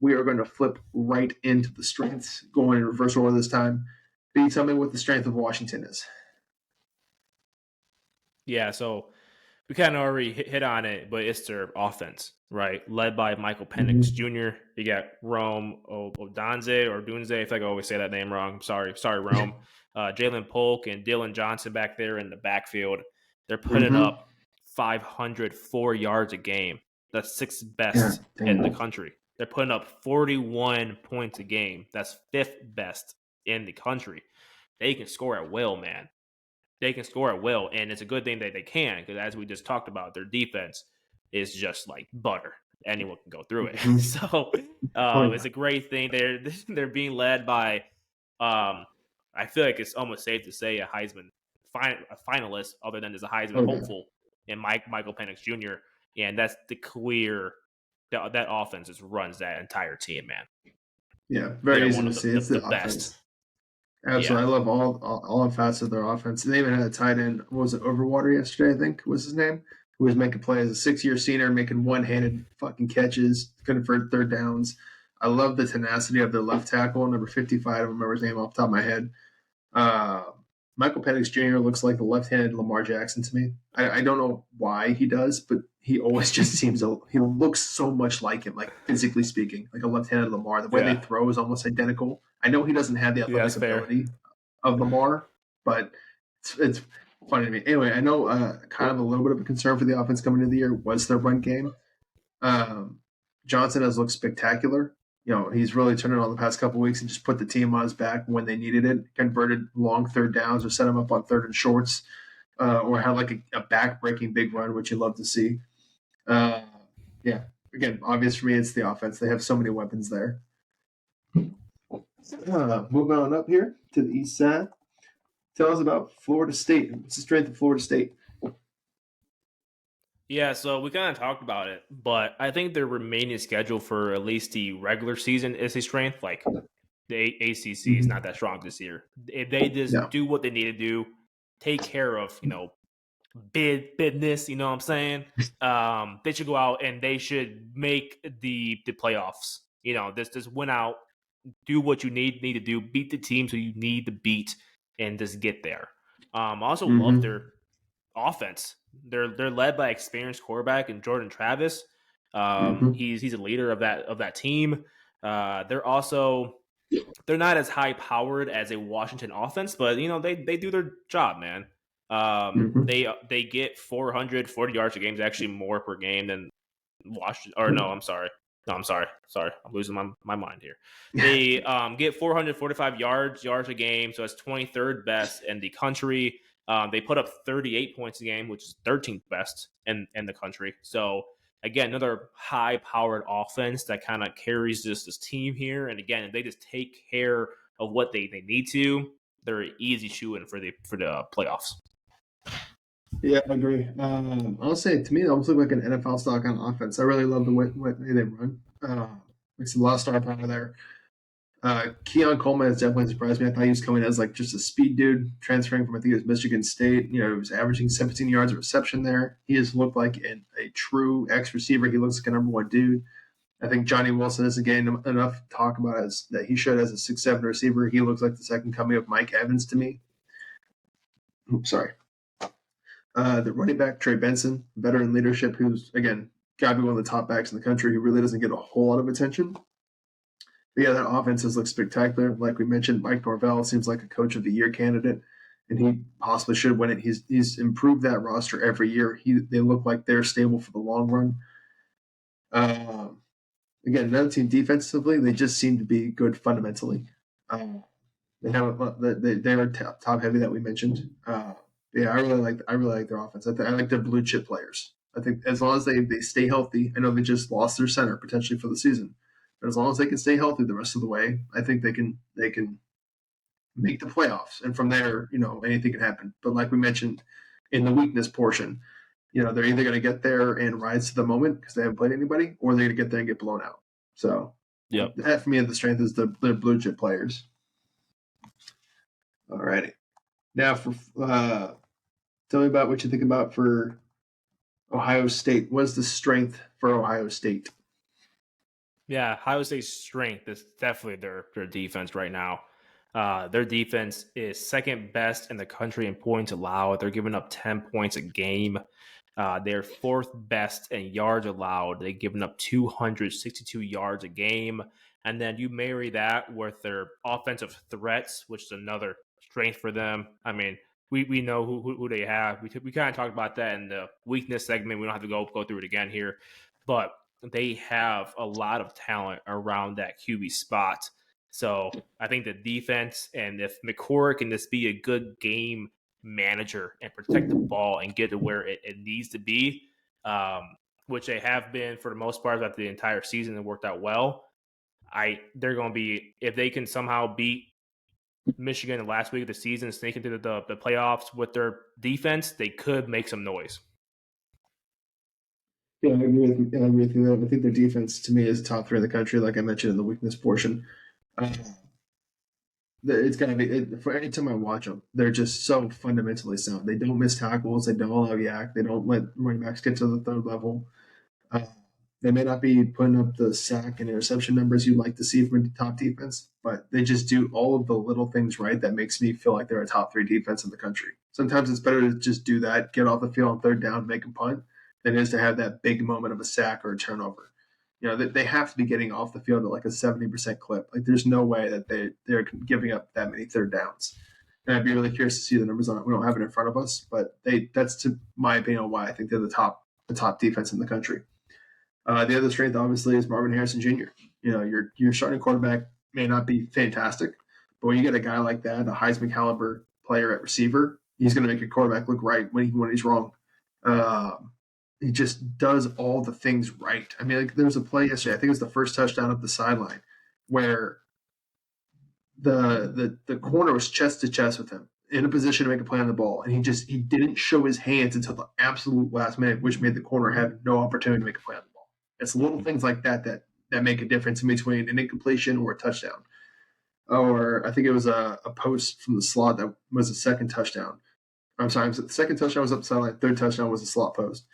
we are going to flip right into the strengths, going in reverse order this time. Can you tell me what the strength of Washington is? Yeah, so we kind of already hit on it, but it's their offense, right? Led by Michael Penix Jr. You got Rome Odunze or Dunze. I feel like I always say that name wrong. Sorry, Rome. Jalen Polk and Dylan Johnson back there in the backfield. They're putting up 504 yards a game. That's sixth best in the country. They're putting up 41 points a game. That's fifth best in the country. They can score at will, man. They can score at will, and it's a good thing that they can, because as we just talked about, their defense is just like butter. Anyone can go through it. So it's a great thing. They're being led by, I feel like it's almost safe to say a Heisman a finalist, other than as a Heisman hopeful, in Michael Penix Jr. And that's the clear that offense just runs that entire team, man. Yeah, very easy to see. It's the offense. Best. Absolutely. Yeah. I love all facets of their offense. And they even had a tight end, what was it, Overwater yesterday, I think was his name, who was making plays, a 6-year senior, making one-handed fucking catches, convert third downs. I love the tenacity of their left tackle, number 55. I don't remember his name off the top of my head. Michael Penix Jr. looks like the left-handed Lamar Jackson to me. I don't know why he does, but he always just seems he looks so much like him, like physically speaking, like a left-handed Lamar. The way they throw is almost identical. I know he doesn't have the athletic ability of Lamar, but it's funny to me. Anyway, I know kind of a little bit of a concern for the offense coming into the year was their run game. Johnson has looked spectacular. You know, he's really turned it on the past couple of weeks and just put the team on his back when they needed it, converted long third downs or set them up on third and shorts, or had like a back-breaking big run, which you love to see. Yeah, again, obvious for me, it's the offense. They have so many weapons there. Moving on up here to the east side. Tell us about Florida State. What's the strength of Florida State? Yeah, so we kind of talked about it, but I think their remaining schedule for at least the regular season is a strength. Like the ACC is not that strong this year. If they just do what they need to do, take care of, business, you know what I'm saying? They should go out and they should make the playoffs. Just win out, do what you need to do, beat the teams who you need to beat, and just get there. I also love their offense. They're led by experienced quarterback and Jordan Travis. He's a leader of that team. They're not as high powered as a Washington offense, but they do their job, man. They get 440 yards a game. It's actually more per game than Washington. Or no, I'm sorry. Sorry. I'm losing my mind here. They get 445 yards a game, so it's 23rd best in the country. They put up 38 points a game, which is 13th best in the country. So again, another high-powered offense that kind of carries this team here. And again, if they just take care of what they need to, they're an easy shoo-in for the playoffs. Yeah, I agree. I'll say, to me, it almost look like an NFL stock on offense. I really love the way they run. Makes a lot of star power there. Keon Coleman has definitely surprised me. I thought he was coming as like just a speed dude, transferring from, I think it was Michigan State. He was averaging 17 yards of reception there. He has looked like a true X receiver. He looks like a number one dude. I think Johnny Wilson isn't getting enough talk about that he should as a 6'7" receiver. He looks like the second coming of Mike Evans to me. Oops, sorry. The running back, Trey Benson, veteran leadership, who's, again, got to be one of the top backs in the country who really doesn't get a whole lot of attention. But yeah, that offense has looked spectacular. Like we mentioned, Mike Norvell seems like a coach of the year candidate, and he possibly should win it. He's improved that roster every year. They look like they're stable for the long run. Again, another team defensively, they just seem to be good fundamentally. They are top heavy that we mentioned. Yeah, I really like their offense. I like their blue chip players. I think as long as they stay healthy, I know they just lost their center potentially for the season, but as long as they can stay healthy the rest of the way, I think they can make the playoffs. And from there, anything can happen. But like we mentioned in the weakness portion, they're either going to get there and rise to the moment because they haven't played anybody, or they're going to get there and get blown out. So that for me, the strength is the blue chip players. All righty. Now, tell me about what you think about for Ohio State. What's the strength for Ohio State? Yeah, Ohio State's strength is definitely their defense right now. Their defense is second best in the country in points allowed. They're giving up 10 points a game. They're fourth best in yards allowed. They've given up 262 yards a game. And then you marry that with their offensive threats, which is another strength for them. I mean, we know who they have. We kind of talked about that in the weakness segment. We don't have to go through it again here. But they have a lot of talent around that QB spot. So I think the defense, and if McCord can just be a good game manager and protect the ball and get to where it needs to be, which they have been for the most part throughout the entire season and worked out well. They're going to be, if they can somehow beat Michigan the last week of the season and sneak into the playoffs with their defense, they could make some noise. Yeah, I agree with you. I agree with you. I think their defense to me is top three in the country, like I mentioned in the weakness portion. Uh, it's gonna be for any time I watch them, they're just so fundamentally sound. They don't miss tackles. They don't allow yak. They don't let running backs get to the third level. Uh, they may not be putting up the sack and interception numbers you'd like to see from a top defense, but they just do all of the little things right that makes me feel like they're a top three defense in the country. Sometimes it's better to just do that, get off the field on third down, make a punt, than it is to have that big moment of a sack or a turnover. You know, they have to be getting off the field at like a 70% clip. Like, there's no way that they're giving up that many third downs. And I'd be really curious to see the numbers on it. We don't have it in front of us, but that's to my opinion why I think they're the top defense in the country. The other strength, obviously, is Marvin Harrison Jr. You know, your starting quarterback may not be fantastic, but when you get a guy like that, a Heisman caliber player at receiver, he's going to make your quarterback look right when he's wrong. He just does all the things right. I mean, like, there was a play yesterday. I think it was the first touchdown up the sideline where the corner was chest to chest with him in a position to make a play on the ball, and he didn't show his hands until the absolute last minute, which made the corner have no opportunity to make a play on the ball. It's little things like that make a difference in between an incompletion or a touchdown. Or I think it was a post from the slot that was a second touchdown. I'm sorry, the second touchdown was up the sideline, third touchdown was a slot post.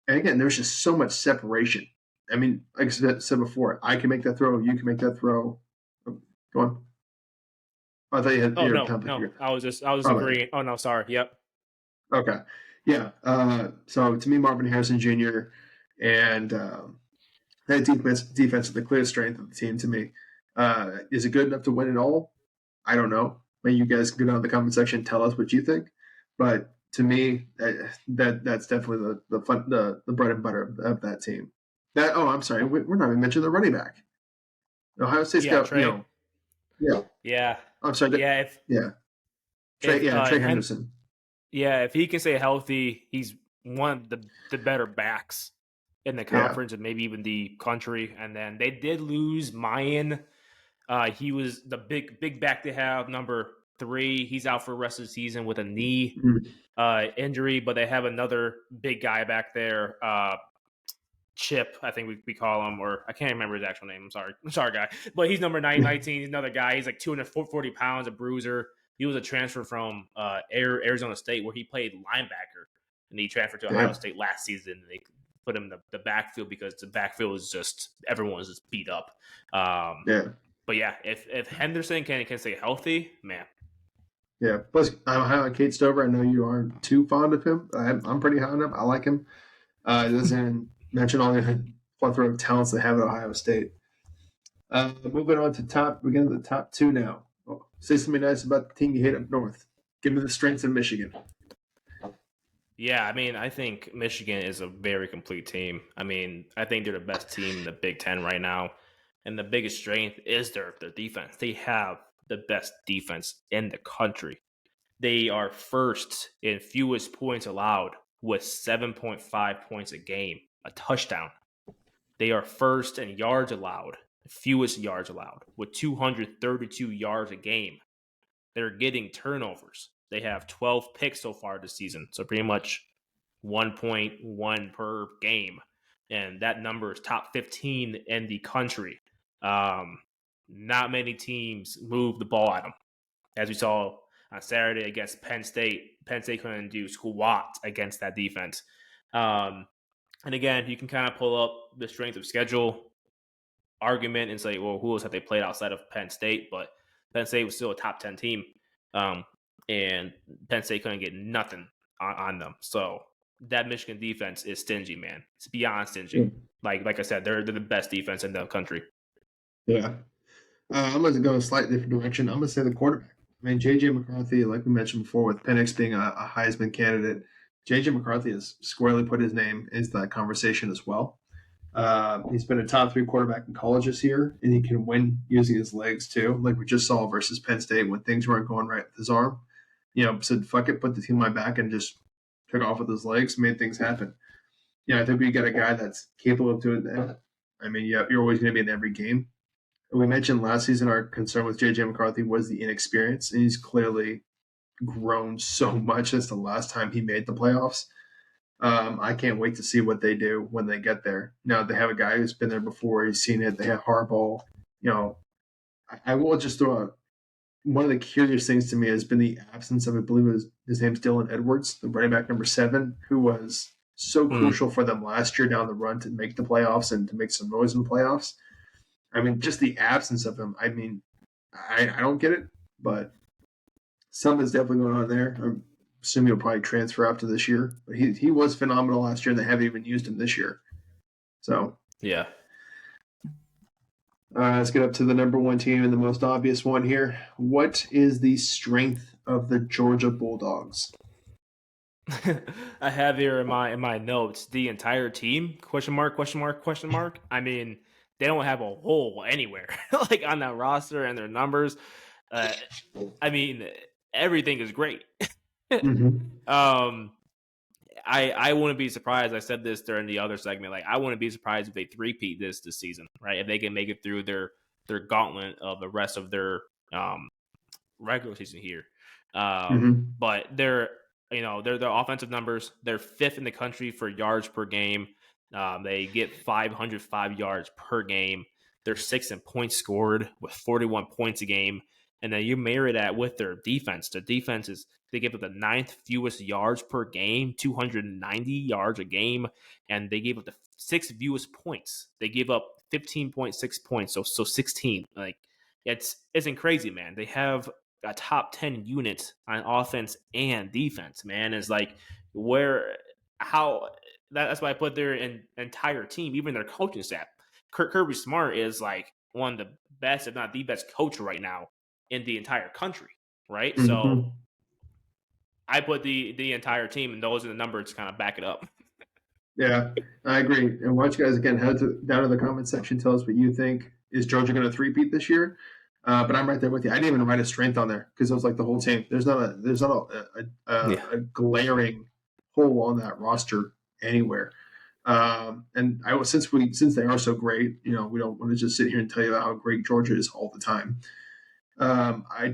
And again, there's just so much separation. I mean, like I said before, I can make that throw, you can make that throw. Go on. I thought you had Oh your no, time. no, I was Oh, agreeing. Oh no, sorry. Yep. okay. Yeah. So to me, Marvin Harrison Jr. and that defense is the clear strength of the team to me. Is it good enough to win it all? I don't know. Maybe you guys can go down in the comment section and tell us what you think. But to me, that's definitely the bread and butter of that team. I'm sorry, we're not even mentioning the running back. Ohio State's Yeah, got Trey. yeah. Yeah, I'm sorry, yeah. yeah. If Trey Henderson. yeah, if he can stay healthy, he's one of the better backs in the Yeah. conference and maybe even the country. And then they did lose Mayan. He was the big back they have, number 3. He's out for the rest of the season with a knee Mm. injury, but they have another big guy back there. Chip, I think we call him, or I can't remember his actual name. I'm sorry, guy. But he's number 19. He's another guy. He's like 240 pounds, a bruiser. He was a transfer from Arizona State, where he played linebacker, and he transferred to Ohio Yeah. State last season. And they put him in the backfield because the backfield is just everyone's just beat up. Yeah. But yeah, if Henderson can stay healthy, man. Yeah. Plus, I'm high on Kate Stover. I know you aren't too fond of him. I'm pretty high on him. I like him. It doesn't mention all the plethora of talents they have at Ohio State. Moving on to we get to the top two now. Say something nice about the team you hate up north. Give me the strengths of Michigan. Yeah, I mean, I think Michigan is a very complete team. I mean, I think they're the best team in the Big Ten right now. And the biggest strength is their defense. They have the best defense in the country. They are first in fewest points allowed with 7.5 points a game, a touchdown. They are first in yards allowed, fewest yards allowed, with 232 yards a game. They're getting turnovers. They have 12 picks so far this season, so pretty much 1.1 per game. And that number is top 15 in the country. Not many teams move the ball at them. As we saw on Saturday against Penn State, Penn State couldn't do squat against that defense. And again, you can kind of pull up the strength of schedule. argument and say, well, who else have they played outside of Penn State? But Penn State was still a top 10 team, and Penn State couldn't get nothing on them. So that Michigan defense is stingy, man. It's beyond stingy. Yeah. Like I said, they're the best defense in the country. Yeah. I'm going to go a slightly different direction. I'm going to say the quarterback. I mean, J.J. McCarthy, like we mentioned before, with Penix being a Heisman candidate, J.J. McCarthy has squarely put his name into that conversation as well. He's been a top 3 quarterback in college this year, and he can win using his legs too, like we just saw versus Penn State when things weren't going right with his arm. Said, fuck it, put the team on my back and just took off with his legs, made things happen. I think we got a guy that's capable of doing that. I mean, you're always going to be in every game. We mentioned last season our concern with J.J. McCarthy was the inexperience, and he's clearly grown so much since the last time he made the playoffs. I can't wait to see what they do when they get there. Now, they have a guy who's been there before. He's seen it. They have Harbaugh. I will just throw out one of the curious things to me has been the absence of, I believe his name's Dylan Edwards, the running back number 7, who was so crucial for them last year down the run to make the playoffs and to make some noise in the playoffs. I mean, just the absence of him. I mean, I don't get it, but something's definitely going on there. I'm assuming he'll probably transfer after this year. But he was phenomenal last year, and they haven't even used him this year. So yeah. Let's get up to the number 1 team and the most obvious one here. What is the strength of the Georgia Bulldogs? I have here in my notes the entire team ? I mean, they don't have a hole anywhere like on that roster and their numbers. I mean, everything is great. I wouldn't be surprised. I said this during the other segment. Like, I wouldn't be surprised if they three-peat this season, right? If they can make it through their gauntlet of the rest of their regular season here. But their offensive numbers, they're 5th in the country for yards per game. They get 505 yards per game. They're 6th in points scored with 41 points a game. And then you marry that with their defense. Their defense is, they give up the 9th fewest yards per game, 290 yards a game, and they gave up the 6th fewest points. They gave up 15.6 points, so 16. Like, it's crazy, man. They have a top 10 unit on offense and defense, man. It's like that's why I put their entire team, even their coaching staff. Kirby Smart is like one of the best, if not the best coach right now in the entire country, right? So I put the entire team, and those are the numbers to kind of back it up. Yeah, I agree. And watch, guys, again, head down to the comment section. Tell us what you think. Is Georgia going to three-peat this year? But I'm right there with you. I didn't even write a strength on there because it was like the whole team. There's not a glaring hole on that roster anywhere. And since they are so great, we don't want to just sit here and tell you how great Georgia is all the time.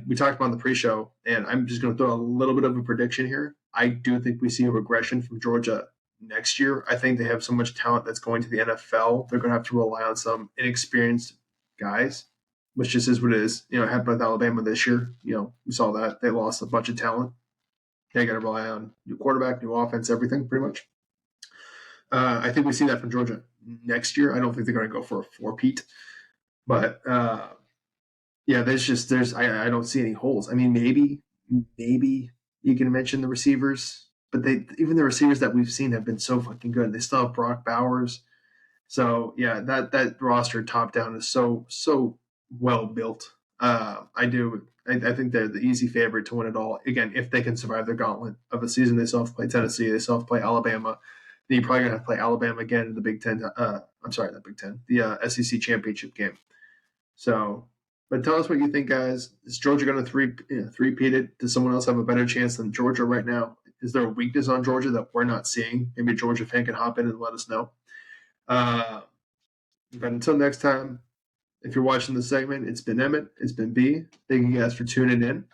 We talked about in the pre-show, and I'm just going to throw a little bit of a prediction here. I do think we see a regression from Georgia next year. I think they have so much talent that's going to the NFL. They're going to have to rely on some inexperienced guys, which just is what it is. It happened with Alabama this year. We saw that. They lost a bunch of talent. They got to rely on new quarterback, new offense, everything pretty much. I think we see that from Georgia next year. I don't think they're going to go for a four-peat. But, yeah, I don't see any holes. I mean, maybe you can mention the receivers, but even the receivers that we've seen have been so fucking good. They still have Brock Bowers. So, yeah, that roster top down is so well built. I think they're the easy favorite to win it all. Again, if they can survive their gauntlet of a season, they still have to play Tennessee, they still have to play Alabama. Then you're probably going to have to play Alabama again in the Big Ten. Not Big Ten, the SEC championship game. So, but tell us what you think, guys. Is Georgia going to three-peat it? Does someone else have a better chance than Georgia right now? Is there a weakness on Georgia that we're not seeing? Maybe a Georgia fan can hop in and let us know. But until next time, if you're watching the segment, it's been Emmett, it's been B. Thank you guys for tuning in.